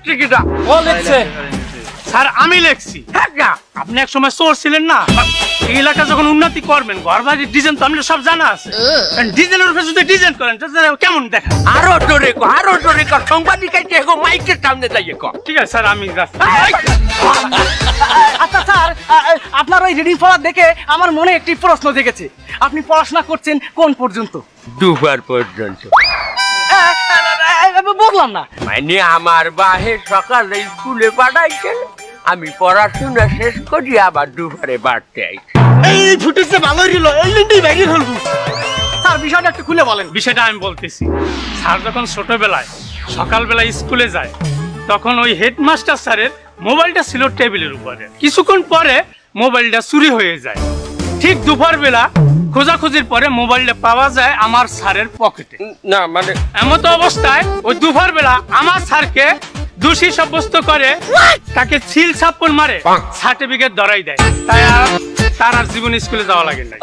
লেখছে কিটা? ও লিখছে। স্যার আমি লেখছি। আপনি এক সময় চোর ছিলেন না, এই এলাকা যখন উন্নতি করবেন ঘর বাড়ির ডিজাইন তো আপনার সব জানা আছে, ডিজাইনের উপরে যদি ডিজাইন করেন তাহলে কেমন দেখা? আরো জোরে কর সাংবাদিকাইতে এগো মাইকের সামনে যাইয়ে কর। ঠিক আছে স্যার আমি যাচ্ছি। আচ্ছা স্যার, আপনার ওই রিডিং পড়া দেখে আমার মনে একটি প্রশ্ন জেগেছে। আপনি পড়াশোনা করছেন কোন পর্যন্ত? দুবার পর্যন্ত। বুঝলাম না। মানে আমার বাহে সকালে স্কুলে পাঠাইছেন, আমি পড়াশোনা শেষ করি আবার দুপুরে বাড়তে আইছি। এই ফুটেছে ভালোই রইল, এই লিন্ডি ভেঙে ফেলবো। স্যার বিষয়টা একটু খুলে বলেন। বিষয়টা আমি বলতেছি। স্যার যখন ছোটবেলায় সকালবেলায় স্কুলে যায় তখন ওই হেডমাস্টার স্যারের মোবাইলটা ছিল টেবিলের উপরে। কিছুক্ষণ পরে মোবাইলটা চুরি হয়ে যায়। ঠিক দুপুরবেলা খোঁজাখুঁজির পরে মোবাইলটা পাওয়া যায় আমার স্যারের পকেটে। না মানে এমতো অবস্থায় ওই দুপুরবেলা আমার স্যারকে দোষী সাব্যস্ত করে তাকে ছিল ছাপ্পড় মারে সার্টিফিকেট ধরাই দেয়। তাই আর তার আর জীবন স্কুলে যাওয়া লাগে না।